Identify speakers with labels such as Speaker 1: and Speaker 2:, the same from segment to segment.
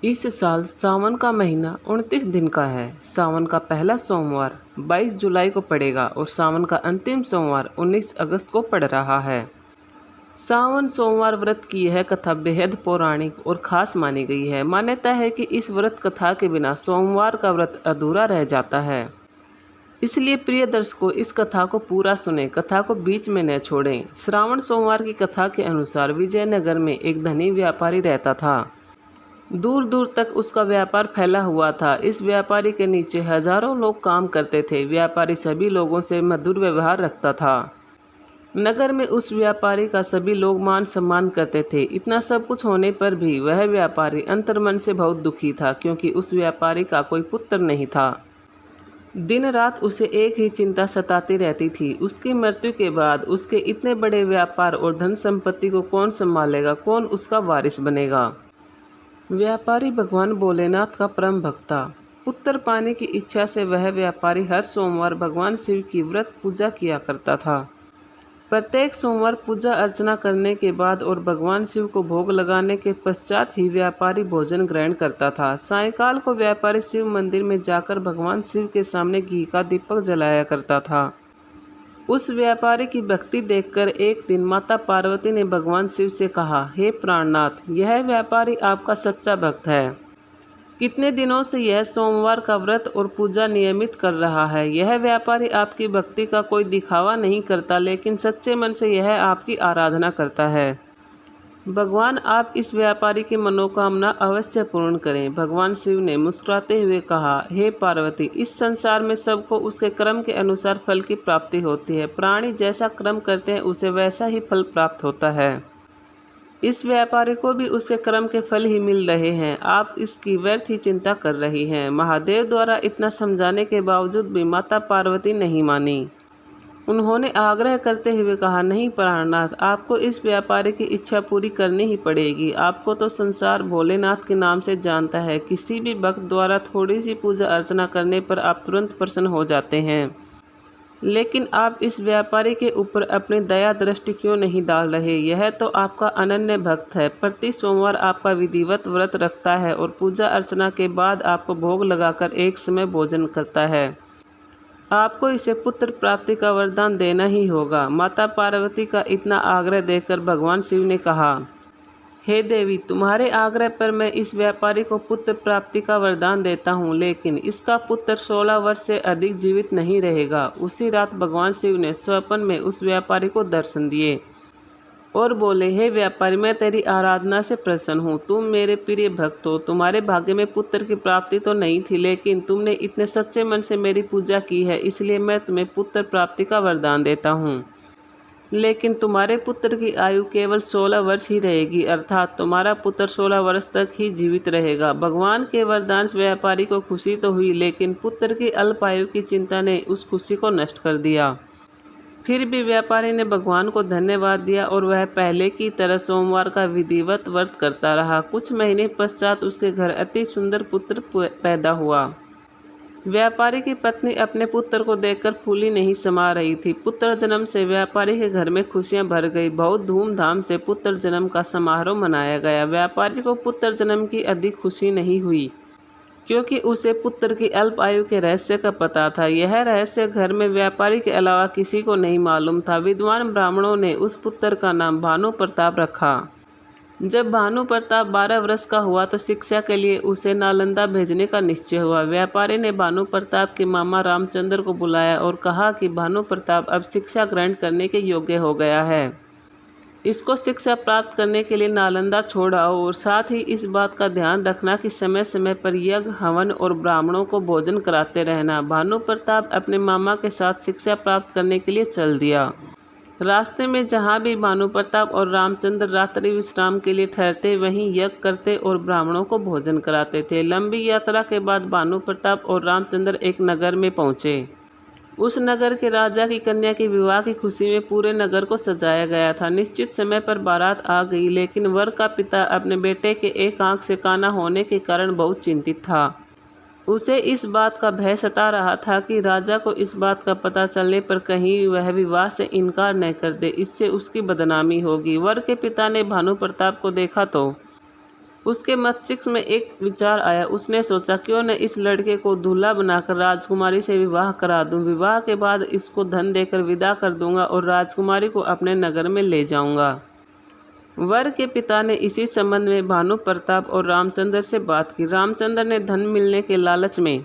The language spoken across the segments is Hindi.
Speaker 1: इस साल सावन का महीना 29 दिन का है। सावन का पहला सोमवार 22 जुलाई को पड़ेगा और सावन का अंतिम सोमवार 19 अगस्त को पड़ रहा है। सावन सोमवार व्रत की यह कथा बेहद पौराणिक और खास मानी गई है। मान्यता है कि इस व्रत कथा के बिना सोमवार का व्रत अधूरा रह जाता है। इसलिए प्रिय दर्शकों, इस कथा को पूरा सुने, कथा को बीच में न छोड़ें। श्रावण सोमवार की कथा के अनुसार विजयनगर में एक धनी व्यापारी रहता था। दूर दूर तक उसका व्यापार फैला हुआ था। इस व्यापारी के नीचे हजारों लोग काम करते थे। व्यापारी सभी लोगों से मधुर व्यवहार रखता था। नगर में उस व्यापारी का सभी लोग मान सम्मान करते थे। इतना सब कुछ होने पर भी वह व्यापारी अंतर्मन से बहुत दुखी था, क्योंकि उस व्यापारी का कोई पुत्र नहीं था। दिन रात उसे एक ही चिंता सताती रहती थी, उसकी मृत्यु के बाद उसके इतने बड़े व्यापार और धन संपत्ति को कौन संभालेगा, कौन उसका वारिस बनेगा। व्यापारी भगवान भोलेनाथ का परम भक्त था। पुत्र पाने की इच्छा से वह व्यापारी हर सोमवार भगवान शिव की व्रत पूजा किया करता था। प्रत्येक सोमवार पूजा अर्चना करने के बाद और भगवान शिव को भोग लगाने के पश्चात ही व्यापारी भोजन ग्रहण करता था। सायंकाल को व्यापारी शिव मंदिर में जाकर भगवान शिव के सामने घी का दीपक जलाया करता था। उस व्यापारी की भक्ति देखकर एक दिन माता पार्वती ने भगवान शिव से कहा, हे प्राणनाथ, यह व्यापारी आपका सच्चा भक्त है। कितने दिनों से यह सोमवार का व्रत और पूजा नियमित कर रहा है। यह व्यापारी आपकी भक्ति का कोई दिखावा नहीं करता, लेकिन सच्चे मन से यह आपकी आराधना करता है। भगवान आप इस व्यापारी की मनोकामना अवश्य पूर्ण करें। भगवान शिव ने मुस्कुराते हुए कहा, हे पार्वती, इस संसार में सबको उसके कर्म के अनुसार फल की प्राप्ति होती है। प्राणी जैसा कर्म करते हैं उसे वैसा ही फल प्राप्त होता है। इस व्यापारी को भी उसके कर्म के फल ही मिल रहे हैं। आप इसकी व्यर्थ ही चिंता कर रही हैं। महादेव द्वारा इतना समझाने के बावजूद भी माता पार्वती नहीं मानी। उन्होंने आग्रह करते हुए कहा, नहीं प्राणनाथ, आपको इस व्यापारी की इच्छा पूरी करनी ही पड़ेगी। आपको तो संसार भोलेनाथ के नाम से जानता है। किसी भी भक्त द्वारा थोड़ी सी पूजा अर्चना करने पर आप तुरंत प्रसन्न हो जाते हैं। लेकिन आप इस व्यापारी के ऊपर अपनी दया दृष्टि क्यों नहीं डाल रहे। यह तो आपका अनन्य भक्त है। प्रति सोमवार आपका विधिवत व्रत रखता है और पूजा अर्चना के बाद आपको भोग लगाकर एक समय भोजन करता है। आपको इसे पुत्र प्राप्ति का वरदान देना ही होगा। माता पार्वती का इतना आग्रह देखकर भगवान शिव ने कहा, हे देवी, तुम्हारे आग्रह पर मैं इस व्यापारी को पुत्र प्राप्ति का वरदान देता हूँ, लेकिन इसका पुत्र 16 वर्ष से अधिक जीवित नहीं रहेगा। उसी रात भगवान शिव ने स्वप्न में उस व्यापारी को दर्शन दिए और बोले, हे व्यापारी, मैं तेरी आराधना से प्रसन्न हूँ। तुम मेरे प्रिय भक्त हो। तुम्हारे भाग्य में पुत्र की प्राप्ति तो नहीं थी, लेकिन तुमने इतने सच्चे मन से मेरी पूजा की है, इसलिए मैं तुम्हें पुत्र प्राप्ति का वरदान देता हूँ। लेकिन तुम्हारे पुत्र की आयु केवल 16 वर्ष ही रहेगी, अर्थात तुम्हारा पुत्र 16 वर्ष तक ही जीवित रहेगा। भगवान के वरदान से व्यापारी को खुशी तो हुई, लेकिन पुत्र की अल्प आयु की चिंता ने उस खुशी को नष्ट कर दिया। फिर भी व्यापारी ने भगवान को धन्यवाद दिया और वह पहले की तरह सोमवार का विधिवत व्रत करता रहा। कुछ महीने पश्चात उसके घर अति सुंदर पुत्र पैदा हुआ। व्यापारी की पत्नी अपने पुत्र को देखकर फूली नहीं समा रही थी। पुत्र जन्म से व्यापारी के घर में खुशियां भर गई। बहुत धूमधाम से पुत्र जन्म का समारोह मनाया गया। व्यापारी को पुत्र जन्म की अधिक खुशी नहीं हुई, क्योंकि उसे पुत्र की अल्प आयु के रहस्य का पता था। यह रहस्य घर में व्यापारी के अलावा किसी को नहीं मालूम था। विद्वान ब्राह्मणों ने उस पुत्र का नाम भानु प्रताप रखा। जब भानु प्रताप 12 वर्ष का हुआ तो शिक्षा के लिए उसे नालंदा भेजने का निश्चय हुआ। व्यापारी ने भानु प्रताप के मामा रामचंद्र को बुलाया और कहा कि भानु प्रताप अब शिक्षा ग्रहण करने के योग्य हो गया है। इसको शिक्षा प्राप्त करने के लिए नालंदा छोड़ आओ और साथ ही इस बात का ध्यान रखना कि समय समय पर यज्ञ, हवन और ब्राह्मणों को भोजन कराते रहना। भानु प्रताप अपने मामा के साथ शिक्षा प्राप्त करने के लिए चल दिया। रास्ते में जहाँ भी भानु प्रताप और रामचंद्र रात्रि विश्राम के लिए ठहरते, वहीं यज्ञ करते और ब्राह्मणों को भोजन कराते थे। लंबी यात्रा के बाद भानु प्रताप और रामचंद्र एक नगर में पहुँचे। उस नगर के राजा की कन्या के विवाह की खुशी में पूरे नगर को सजाया गया था। निश्चित समय पर बारात आ गई, लेकिन वर का पिता अपने बेटे के एक आंख से काना होने के कारण बहुत चिंतित था। उसे इस बात का भय सता रहा था कि राजा को इस बात का पता चलने पर कहीं वह विवाह से इनकार न कर दे, इससे उसकी बदनामी होगी। वर के पिता ने भानु प्रताप को देखा तो उसके मस्तिष्क में एक विचार आया। उसने सोचा, क्यों न इस लड़के को दूल्हा बनाकर राजकुमारी से विवाह करा दूं। विवाह के बाद इसको धन देकर विदा कर दूंगा और राजकुमारी को अपने नगर में ले जाऊंगा। वर के पिता ने इसी संबंध में भानु प्रताप और रामचंद्र से बात की। रामचंद्र ने धन मिलने के लालच में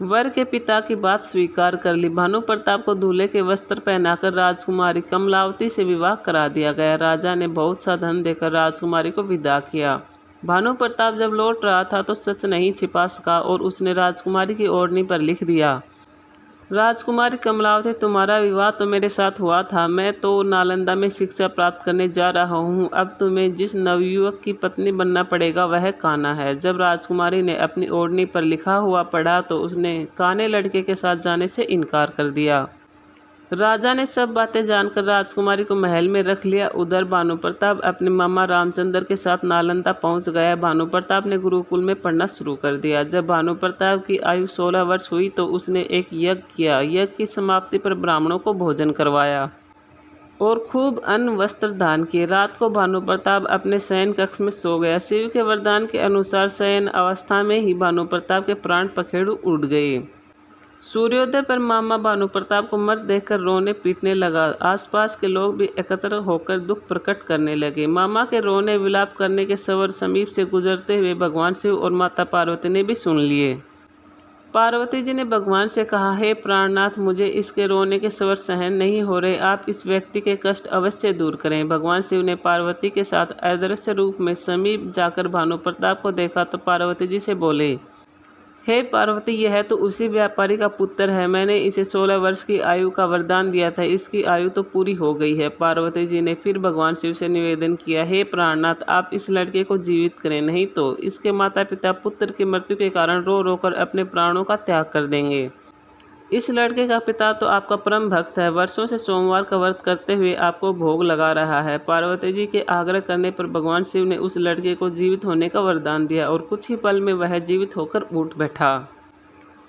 Speaker 1: वर के पिता की बात स्वीकार कर ली। भानु प्रताप को दूल्हे के वस्त्र पहनाकर राजकुमारी कमलावती से विवाह करा दिया गया। राजा ने बहुत सा धन देकर राजकुमारी को विदा किया। भानु प्रताप जब लौट रहा था तो सच नहीं छिपा सका और उसने राजकुमारी की ओढ़नी पर लिख दिया, राजकुमारी कमलावती, तुम्हारा विवाह तो मेरे साथ हुआ था। मैं तो नालंदा में शिक्षा प्राप्त करने जा रहा हूँ। अब तुम्हें जिस नवयुवक की पत्नी बनना पड़ेगा वह कान्हा है। जब राजकुमारी ने अपनी ओढ़नी पर लिखा हुआ पढ़ा तो उसने काने लड़के के साथ जाने से इनकार कर दिया। राजा ने सब बातें जानकर राजकुमारी को महल में रख लिया। उधर भानु प्रताप अपने मामा रामचंद्र के साथ नालंदा पहुंच गया। भानु प्रताप ने गुरुकुल में पढ़ना शुरू कर दिया। जब भानु प्रताप की आयु 16 वर्ष हुई तो उसने एक यज्ञ किया। यज्ञ की समाप्ति पर ब्राह्मणों को भोजन करवाया और खूब अन्न वस्त्र दान किए। रात को भानु प्रताप अपने शयन कक्ष में सो गया। शिव के वरदान के अनुसार शयन अवस्था में ही भानु प्रताप के प्राण पखेरु उड़ गए। सूर्योदय पर मामा भानु प्रताप को मर देखकर रोने पीटने लगा। आसपास के लोग भी एकत्र होकर दुख प्रकट करने लगे। मामा के रोने विलाप करने के स्वर समीप से गुजरते हुए भगवान शिव और माता पार्वती ने भी सुन लिए। पार्वती जी ने भगवान से कहा, हे प्राणनाथ, मुझे इसके रोने के स्वर सहन नहीं हो रहे। आप इस व्यक्ति के कष्ट अवश्य दूर करें। भगवान शिव ने पार्वती के साथ अदृश्य रूप में समीप जाकर भानु प्रताप को देखा तो पार्वती जी से बोले, हे पार्वती, यह तो उसी व्यापारी का पुत्र है। मैंने इसे 16 वर्ष की आयु का वरदान दिया था। इसकी आयु तो पूरी हो गई है। पार्वती जी ने फिर भगवान शिव से निवेदन किया, हे प्राणनाथ, आप इस लड़के को जीवित करें, नहीं तो इसके माता पिता पुत्र की मृत्यु के कारण रो रो कर अपने प्राणों का त्याग कर देंगे। इस लड़के का पिता तो आपका परम भक्त है। वर्षों से सोमवार का व्रत करते हुए आपको भोग लगा रहा है। पार्वती जी के आग्रह करने पर भगवान शिव ने उस लड़के को जीवित होने का वरदान दिया और कुछ ही पल में वह जीवित होकर उठ बैठा।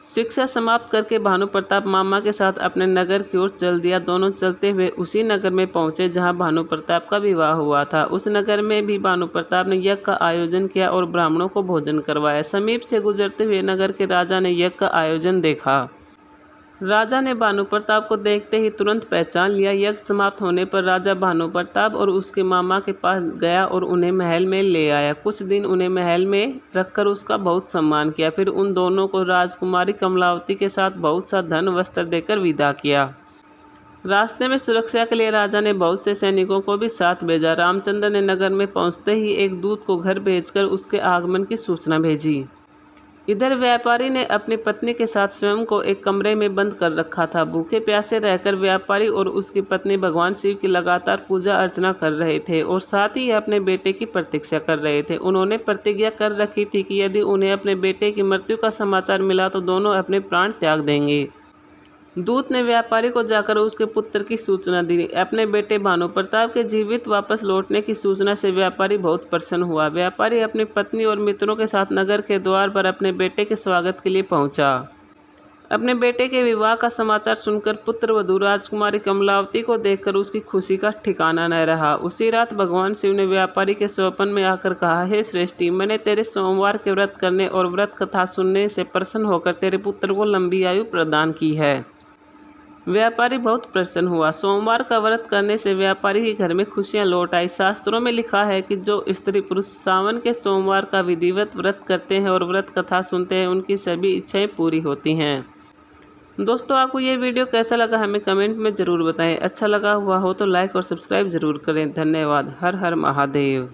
Speaker 1: शिक्षा समाप्त करके भानु प्रताप मामा के साथ अपने नगर की ओर चल दिया। दोनों चलते हुए उसी नगर में पहुंचे जहां भानु प्रताप का विवाह हुआ था। उस नगर में भी भानु प्रताप ने यज्ञ का आयोजन किया और ब्राह्मणों को भोजन करवाया। समीप से गुजरते हुए नगर के राजा ने यज्ञ का आयोजन देखा। राजा ने भानु प्रताप को देखते ही तुरंत पहचान लिया। यज्ञ समाप्त होने पर राजा भानु प्रताप और उसके मामा के पास गया और उन्हें महल में ले आया। कुछ दिन उन्हें महल में रखकर उसका बहुत सम्मान किया। फिर उन दोनों को राजकुमारी कमलावती के साथ बहुत सा धन वस्त्र देकर विदा किया। रास्ते में सुरक्षा के लिए राजा ने बहुत से सैनिकों को भी साथ भेजा। रामचंद्र ने नगर में पहुंचते ही एक दूत को घर भेजकर उसके आगमन की सूचना भेजी। इधर व्यापारी ने अपनी पत्नी के साथ स्वयं को एक कमरे में बंद कर रखा था। भूखे प्यासे रहकर व्यापारी और उसकी पत्नी भगवान शिव की लगातार पूजा अर्चना कर रहे थे और साथ ही अपने बेटे की प्रतीक्षा कर रहे थे। उन्होंने प्रतिज्ञा कर रखी थी कि यदि उन्हें अपने बेटे की मृत्यु का समाचार मिला तो दोनों अपने प्राण त्याग देंगे। दूत ने व्यापारी को जाकर उसके पुत्र की सूचना दी। अपने बेटे भानु प्रताप के जीवित वापस लौटने की सूचना से व्यापारी बहुत प्रसन्न हुआ। व्यापारी अपनी पत्नी और मित्रों के साथ नगर के द्वार पर अपने बेटे के स्वागत के लिए पहुंचा। अपने बेटे के विवाह का समाचार सुनकर पुत्र वधू राजकुमारी कमलावती को देखकर उसकी खुशी का ठिकाना न रहा। उसी रात भगवान शिव ने व्यापारी के स्वप्न में आकर कहा, हे श्रेष्ठी, मैंने तेरे सोमवार के व्रत करने और व्रत कथा सुनने से प्रसन्न होकर तेरे पुत्र को लंबी आयु प्रदान की है। व्यापारी बहुत प्रसन्न हुआ। सोमवार का व्रत करने से व्यापारी के घर में खुशियां लौट आई। शास्त्रों में लिखा है कि जो स्त्री पुरुष सावन के सोमवार का विधिवत व्रत करते हैं और व्रत कथा सुनते हैं उनकी सभी इच्छाएं पूरी होती हैं। दोस्तों, आपको ये वीडियो कैसा लगा हमें कमेंट में ज़रूर बताएं। अच्छा लगा हुआ हो तो लाइक और सब्सक्राइब ज़रूर करें। धन्यवाद। हर हर महादेव।